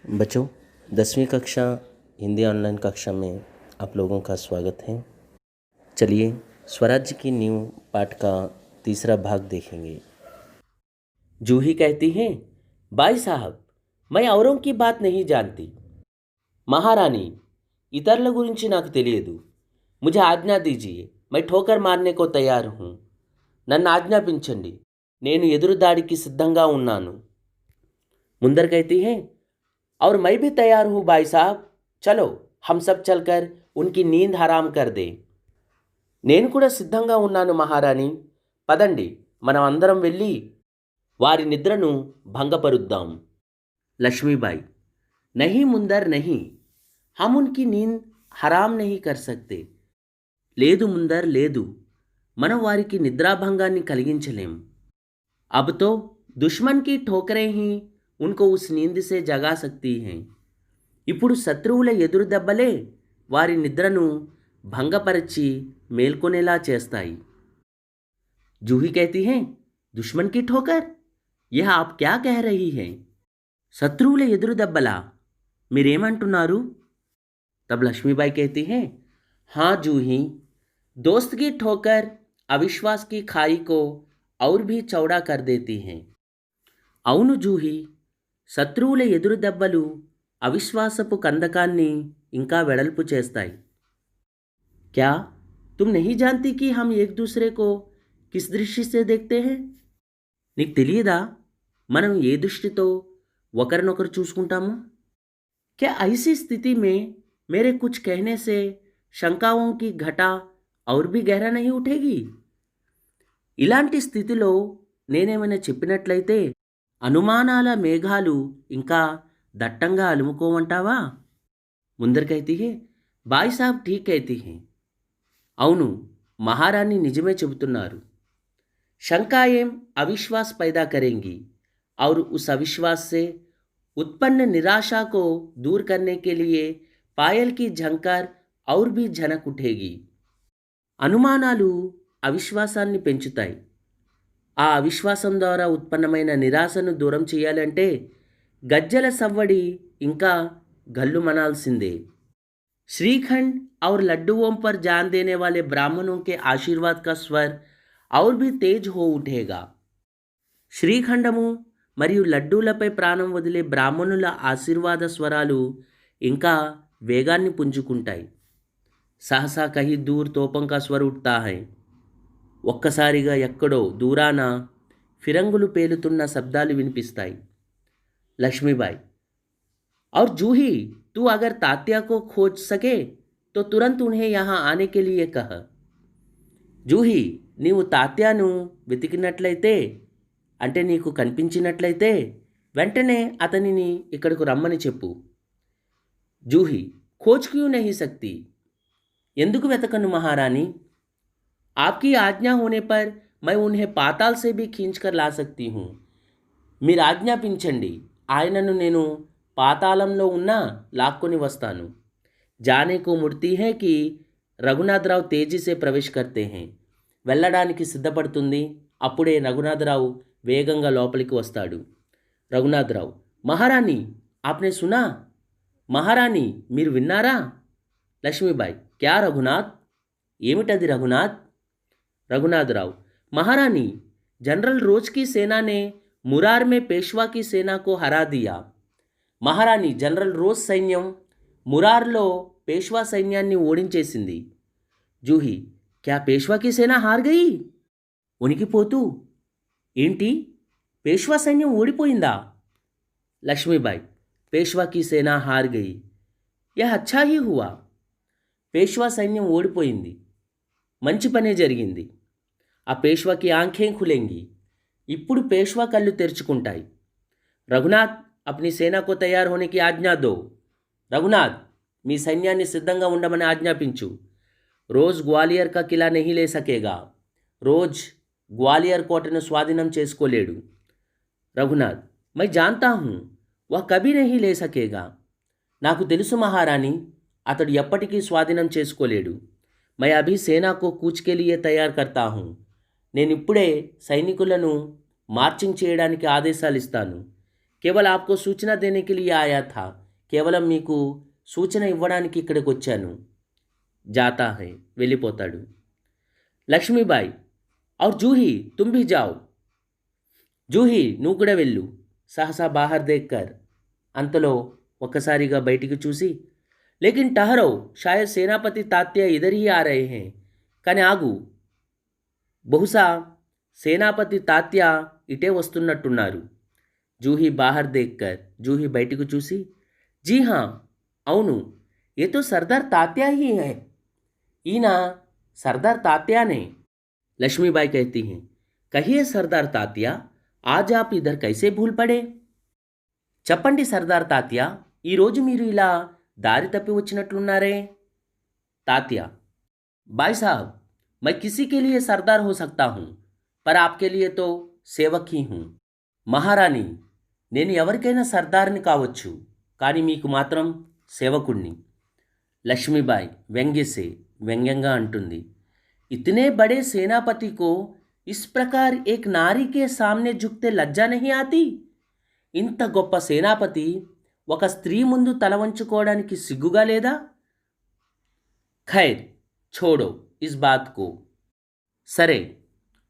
बच्चों, 10वीं कक्षा हिंदी ऑनलाइन कक्षा में आप लोगों का स्वागत है। चलिए स्वराज्य की नींव पाठ का तीसरा भाग देखेंगे। जूही कहती है, भाई साहब, मैं औरों की बात नहीं जानती। महारानी, ఇతరుల గురించి నాకు తెలియదు. मुझे ఆజ్ఞా दीजिए, मैं ठोकर मारने को तैयार हूँ. నన్ను ఆజ్ఞాపించండి, నేను ఎదురు దాడికి సిద్ధంగా ఉన్నాను. मुंदर कहती है, और मैं भी तैयार हूँ भाई साहब, चलो हम सब चलकर उनकी नींद हराम कर दें. నేను కూడా సిద్ధంగా ఉన్నాను మహారాణి, పదండి మనం అందరం వెళ్ళి వారి నిద్రను భంగపరుద్దాం. లక్ష్మీబాయి, नहीं मुंदर नहीं, हम उनकी नींद हराम नहीं कर सकते. లేదు ముందర్ లేదు, మనం వారికి నిద్రాభంగాన్ని కలిగించలేం. अब तो दुश्मन की ठोकरें ही उनको उस नींद से जगा सकती हैं. ఇప్పుడు శత్రువుల ఎదురు దెబ్బలే వారి నిద్రను భంగపరచి మేల్కొనేలా చేస్తాయి. जूही कहती है, दुश्मन की ठोकर, यह आप क्या कह रही हैं? శత్రువుల ఎదురు దెబ్బలా, మీరేమంటున్నారు? तब लक्ष्मीबाई कहती है, हाँ जूही, दोस्त की ठोकर अविश्वास की खाई को और भी चौड़ा कर देती हैं. అవును జూహి, శత్రువుల ఎదురు దెబ్బలు అవిశ్వాసపు కందకాన్ని ఇంకా వెడల్పు చేస్తాయి. क्या तुम नहीं जानती कि हम एक दूसरे को किस दृष्टि से देखते हैं? నీకు తెలియదా మనం ఏ దృష్టితో ఒకరినొకరు చూసుకుంటాము? क्या ऐसी स्थिति में मेरे कुछ कहने से शंकाओं की घटा और भी गहरा नहीं उठेगी? ఇలాంటి స్థితిలో నేనేమైనా చెప్పినట్లయితే అనుమానాల మేఘాలు ఇంకా దట్టంగా అలుముకోమంటావా? ముందర్ कहती है, भाई साहब ठीक कहती हैं. అవును, మహారాణి నిజమే చెబుతున్నారు. शंकाएं अविश्वास पैदा करेंगी और उस अविश्वास से उत्पन्न निराशा को दूर करने के लिए पायल की झंकार और भी झनक उठेगी. అనుమానాలు అవిశ్వాసాన్ని పెంచుతాయి. ఆ అవిశ్వాసం ద్వారా ఉత్పన్నమైన నిరాశను దూరం చేయాలంటే గజ్జల సవ్వడి ఇంకా గల్లు మనాల్సిందే. श्रीखंड और लड्डुओं पर जान देने वाले ब्राह्मणों के आशीर्वाद का स्वर और भी तेज हो उठेगा. శ్రీఖండము మరియు లడ్డూలపై ప్రాణం వదిలే బ్రాహ్మణుల ఆశీర్వాద స్వరాలు ఇంకా వేగాన్ని పుంజుకుంటాయి. సహసా కహీ దూర్ తోపం కా స్వర్ ఉఠతా హై. ఒక్కసారిగా ఎక్కడో దూరాన ఫిరంగులు పేలుతున్న శబ్దాలు వినిపిస్తాయి. లక్ష్మీబాయి, और जूही, तू अगर तात्या को खोज सके तो तुरंत उन्हें यहाँ आने के लिए कह. జూహీ, నీవు తాత్యాను వెతికినట్లయితే, అంటే నీకు కనిపించినట్లయితే వెంటనే అతనిని ఇక్కడకు రమ్మని చెప్పు. జూహీ, खोज क्यों नहीं सकती, ఎందుకు వెతకను మహారాణి? आपकी आज्ञा होने पर मैं उन्हें पाताल से भी खींच कर ला सकती हूँ. మీరు ఆజ్ఞాపించండి, ఆయనను నేను పాతాళంలో ఉన్నా లాక్కొని వస్తాను. जाने को मुड़ती है कि రఘునాథరావు తేజీ సే ప్రవేశ్ కర్తే హై. వెళ్ళడానికి సిద్ధపడుతుంది, అప్పుడే రఘునాథరావు వేగంగా లోపలికి వస్తాడు. రఘునాథరావు, మహారాణి ఆప్నే సునా? మహారాణి మీరు విన్నారా? లక్ష్మీబాయి, క్యా రఘునాథ్, ఏమిటది రఘునాథ్? रघुनाथराव, महारानी, जनरल रोज की सेना ने मुरार में पेशवा की सेना को हरा दिया. మహారాణి, జనరల్ రోజ్ సైన్యం మురార్లో పేష్వా సైన్యాన్ని ఓడించేసింది. జూహీ, క్యా పేష్వా కి సేనా హార్ గయి? ఉనికిపోతూ, ఏంటి పేష్వా సైన్యం ఓడిపోయిందా? లక్ష్మీబాయి, పేష్వా కి సేనా హార్ గయి, యహ్ అచ్చా హీ హువా. పేష్వా సైన్యం ఓడిపోయింది, మంచి పనే జరిగింది. ఆ పేష్వాకి ఆంఖేం ఖులేంగి, ఇప్పుడు పేష్వా కళ్ళు తెరుచుకుంటాయి. రఘునాథ్, అప్ని సేనాకు తయారు హోనేకి ఆజ్ఞా దో. రఘునాథ్, మీ సైన్యాన్ని సిద్ధంగా ఉండమని ఆజ్ఞాపించు. రోజ్ గ్వాలియర్ కా కిలా నహీ లే సకేగా. రోజ్ గ్వాలియర్ కోటను స్వాధీనం చేసుకోలేడు. రఘునాథ్, మై జాన్తా హూ, వహ్ కభీ నహీ లే సకేగా. నాకు తెలుసు మహారాణి, అతడు ఎప్పటికీ స్వాధీనం చేసుకోలేడు. मैं अभी सेना को कूच के लिए तैयार करता हूँ. నేను ఇప్పుడే సైనికులను మార్చింగ్ చేయడానికి ఆదేశాలు ఇస్తాను. కేవలం आपको सूचना देने के लिए आया था. కేవలం మీకు సూచన ఇవ్వడానికి ఇక్కడికి వచ్చాను. जाता है వెళ్ళిపోతాడు. లక్ష్మీబాయి और जूही तुम भी जाओ. జూహీ నువ్వు కూడా వెళ్ళు. సహసా బాహర్ దేక్కర్ అంతలో ఒక్కసారిగా బయటికి చూసి లేకిన్ టహరో షాయద్ సేనాపతి తాత్య ఇధర్ హీ ఆ రహే హై. కానీ ఆగు, బహుశా సేనాపతి తాత్య ఇటే వస్తున్నట్టున్నారు. జూహీ బాహర్ దేక్కర్ జూహీ బయటికి చూసి జీ హా అవును, ఏ తో సర్దార్ తాత్యా హీ హై. ఈయన సర్దార్ తాత్యానే. లక్ష్మీబాయి कहती हैं कहिए सरदार तात्या आज आप इधर कैसे भूल पड़े. చెప్పండి సర్దార్ తాత్య, ఈరోజు మీరు ఇలా దారి తప్పి వచ్చినట్లున్నారే. తాత్య भाई साहब मैं किसी के लिए सरदार हो सकता हूँ पर आपके लिए तो సేవక్ ही हूँ. మహారాణి నేను ఎవరికైనా సర్దార్ని కావచ్చు, కానీ మీకు మాత్రం సేవకుణ్ణి. లక్ష్మీబాయి వ్యంగ్యంగా అంటుంది इतने बड़े सेनापति को इस प्रकार एक नारी के सामने झुकते लज्जा नहीं आती. ఇంత గొప్ప సేనాపతి ఒక స్త్రీ ముందు తల వంచుకోవడానికి సిగ్గుగా లేదా. ఖైర్ छोड़ो इस बात को. సరే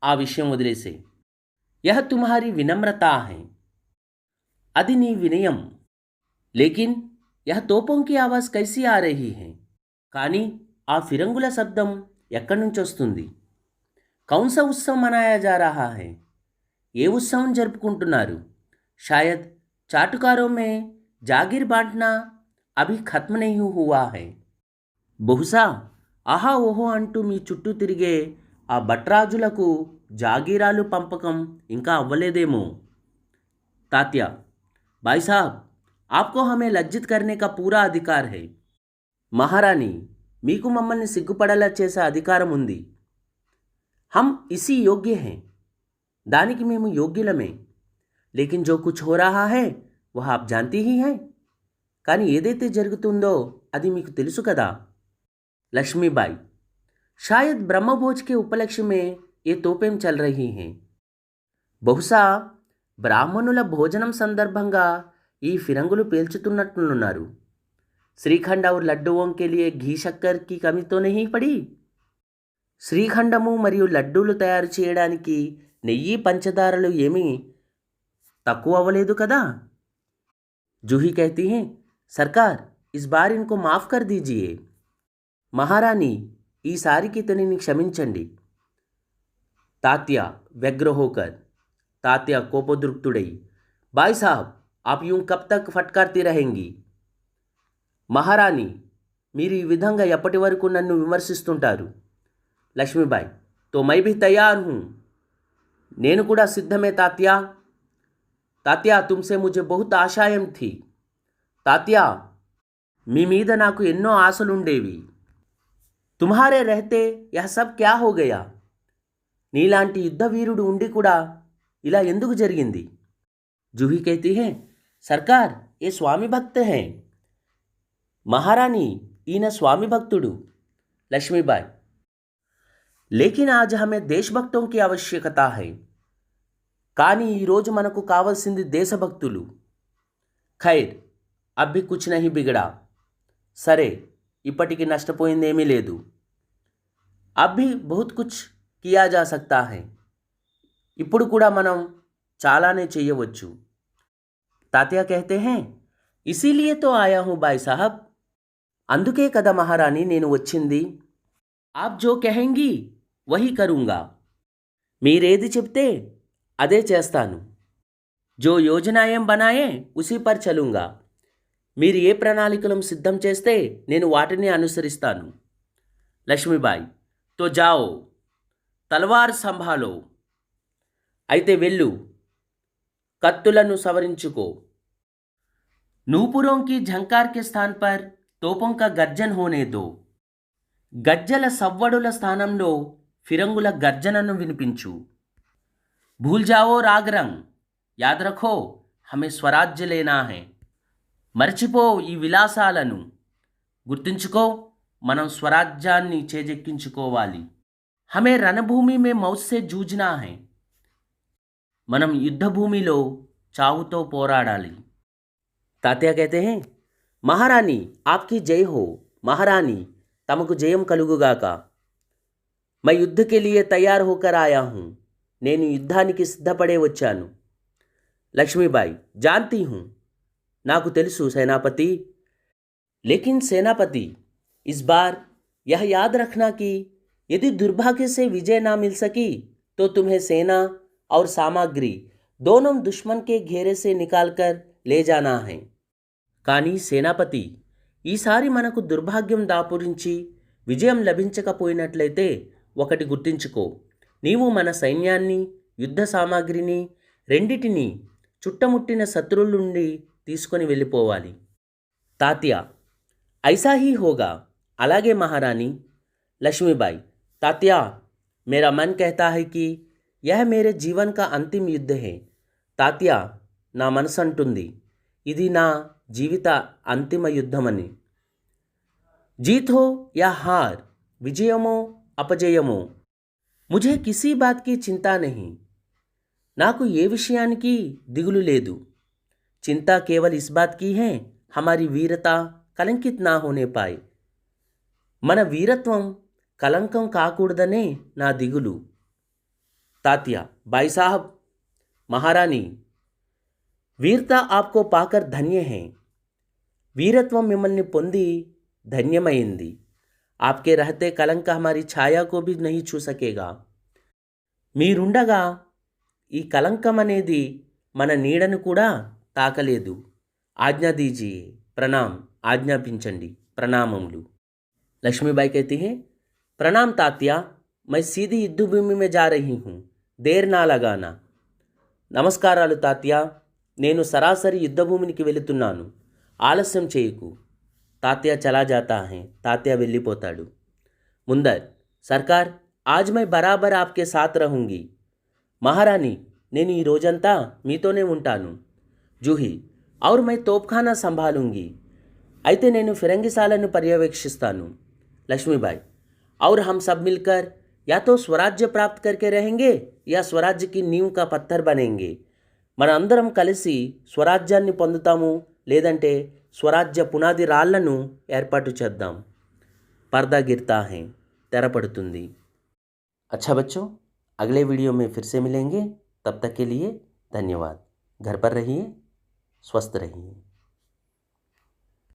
ఆ విషయం వదిలేసే. यह तुम्हारी विनम्रता है. అది నీ వినయం. लेकिन यह तोपों की आवाज़ कैसी आ रही है. కానీ ఆ ఫిరంగుల శబ్దం ఎక్కడి నుంచి వస్తుంది. कौन सा उत्सव मनाया जा रहा है. ఏ ఉత్సవం జరుపుకుంటున్నారు. शायद चाटुकारों में जागीर बांटना अभी खत्म नहीं हुआ है. బహుశా ఆహా ఓహో అంటూ మీ చుట్టూ తిరిగే ఆ భట్రాజులకు జాగీరాలు పంపకం ఇంకా అవ్వలేదేమో. తాత్య भाई साहब आपको हमें लज्जित करने का पूरा अधिकार है. మహారాణి మీకు మమ్మల్ని సిగ్గుపడేలా చేసే అధికారం ఉంది. हम इसी योग्य हैं. దానికి మేము యోగ్యులమే. लेकिन जो कुछ हो रहा है वह आप जानती ही हैं. కానీ ఏదైతే జరుగుతుందో అది మీకు తెలుసు కదా. లక్ష్మీబాయి शायद ब्रह्मभोज के उपलक्ष्य में ये तोपें चल रही हैं. బహుశా బ్రాహ్మణుల భోజనం సందర్భంగా ఈ ఫిరంగులు పేల్చుతున్నట్లున్నారు. श्रीखंड और लड्डुओं के लिए घी शक्कर की कमी तो नहीं पड़ी. శ్రీఖండము మరియు లడ్డూలు తయారు చేయడానికి నెయ్యి పంచదారలు ఏమీ తక్కువ అవ్వలేదు కదా. జూహీ कहती हैं सरकार इस बार इनको माफ़ कर दीजिए. మహారాణి ఈసారికి ఇతనిని క్షమించండి. తాత్య व्यग्र होकर తాత్య కోపోద్రిక్తుడై भाई साहब आप यूं कब तक फटकारती रहेंगी. మహారాణి మీరు ఈ విధంగా ఎప్పటి వరకు నన్ను విమర్శిస్తుంటారు. లక్ష్మీబాయి తో మై భీ తయార్ హూ. నేను కూడా సిద్ధమే తాత్య. తాత్య తుమ్సే ముझे बहुत ఆశాయం థీ. తాత్య మీ మీద నాకు ఎన్నో ఆశలుండేవి. తుమ్హారే రహతే యహ్ సబ్ క్యా హో గయా. నీలాంటి యుద్ధ వీరుడు ఉండి కూడా ఇలా ఎందుకు జరిగింది. జూహీ कहती हैं सरकार ये स्वामी भक्त हैं. మహారాణి ఈయన స్వామి భక్తుడు. లక్ష్మీబాయి लेकिन आज हमें देशभक्तों की आवश्यकता है. కానీ ఈరోజు మనకు కావాల్సింది దేశభక్తులు. ఖైర్ अब भी कुछ नहीं बिगड़ा. సరే ఇప్పటికి నష్టపోయిందేమీ లేదు. अब भी बहुत कुछ किया जा सकता है. ఇప్పుడు కూడా మనం చాలానే చేయవచ్చు. తాత్య कहते हैं इसीलिए तो आया हूँ भाई साहब. అందుకే కదా మహారాణి నేను వచ్చింది. आप जो कहेंगी वही करूँगा. మీరేది చెప్తే అదే చేస్తాను. जो योजनाएं बनाए उसी पर चलूँगा. మీరు ఏ ప్రణాళికలను సిద్ధం చేస్తే నేను వాటిని అనుసరిస్తాను. లక్ష్మీబాయి తో జాओ తల్వార్ సంభాలో. అయితే వెళ్ళు, కత్తులను సవరించుకో. నూపురోं की झंकार के स्थान पर तोपों का गर्जन होने दो. గజ్జల సవ్వడుల స్థానంలో ఫిరంగుల గర్జనను వినిపించు. భూల్ జావో రాగరంగ్ యాద్ రఖో హమే స్వరాజ్య లేనా హై. మర్చిపో ఈ విలాసాలను, గుర్తుంచుకో మనం స్వరాజ్యాన్ని చేజెక్కించుకోవాలి. హమే రణభూమి మే మౌత్ సే జూజ్నా హై. మనం యుద్ధభూమిలో చావుతో పోరాడాలి. తాతయ్య कहते हैं, మహారాణి आपकी जय हो, महारानी తమకు జయం కలుగుగాక. मैं युद्ध के लिए तैयार होकर आया हूँ, నేను యుద్ధానికి సిద్ధపడే వచ్చాను. लक्ष्मीबाई जानती हूँ, నాకు తెలుసు सेनापति. लेकिन सेनापति इस बार यह याद रखना कि यदि दुर्भाग्य से विजय ना मिल सकी तो तुम्हें सेना और सामग्री दोनों दुश्मन के घेरे से निकाल कर ले जाना है. కానీ సేనాపతి ఈసారి మనకు దుర్భాగ్యం దాపురించి విజయం లభించకపోయినట్లయితే ఒకటి గుర్తించుకో, నీవు మన సైన్యాన్ని, యుద్ధ సామాగ్రిని రెండిటిని చుట్టముట్టిన శత్రువుల నుండి తీసుకొని వెళ్ళిపోవాలి. తాత్య ఐసా హీ హోగా, అలాగే మహారాణి. లక్ష్మీబాయి తాత్య मेरा मन कहता है कि यह मेरे जीवन का अंतिम युद्ध है. తాత్య నా మనసు అంటుంది ఇది నా జీవిత అంతిమ యుద్ధమని. जीत हो या हार, విజయమో అపజయమో, मुझे किसी बात की चिंता नहीं. నాకు ఏ విషయానికి దిగులు లేదు. चिंता केवल इस बात की है हमारी वीरता कलंकित ना होने पाए. మన వీరత్వం కలంకం కాకూడదనే నా దిగులు. తాత్య भाई साहब, महारानी वीरता आपको पाकर धन्य है. వీరత్వం మిమ్మల్ని పొంది ధన్యమైంది. आपके रहते कलंक हमारी छाया को भी नहीं छू सकेगा. మీరుండగా ఈ కలంకం అనేది మన నీడను కూడా తాకలేదు. ఆజ్ఞా దీజియే, ప్రణాం, ఆజ్ఞాపించండి, ప్రణామములు. लक्ष्मीबाई कहती हैं, प्रणाम तात्या, मैं सीधी युद्धभूमि में जा रही हूँ, देर ना लगाना. నమస్కారాలు తాత్య, నేను సరాసరి యుద్ధభూమికి వెళుతున్నాను, ఆలస్యం చేయకు. తాత్య చలా జాతా హై, తాత్య వెళ్ళిపోతాడు. ముందర్ సర్కార్ आज मैं बराबर आपके साथ रहूँगी. మహారాణి నేను ఈ రోజంతా మీతోనే ఉంటాను. జూహి और मैं तोपखाना संभालूंगी. అయితే నేను ఫిరంగిశాలను పర్యవేక్షిస్తాను. लक्ष्मीबाई और हम सब मिलकर या तो स्वराज्य प्राप्त करके रहेंगे या स्वराज्य की नींव का पत्थर बनेंगे. మన అందరం కలిసి స్వరాజ్యాన్ని పొందుతాము, లేదంటే స్వరాజ్య పునాది రాళ్లను ఏర్పాటు చేద్దాం. पर्दा गिरता है, తెర పడుతుంది. अच्छा बच्चों, अगले वीडियो में फिर से मिलेंगे. तब तक के लिए धन्यवाद. घर पर रहिए, स्वस्थ रहिए.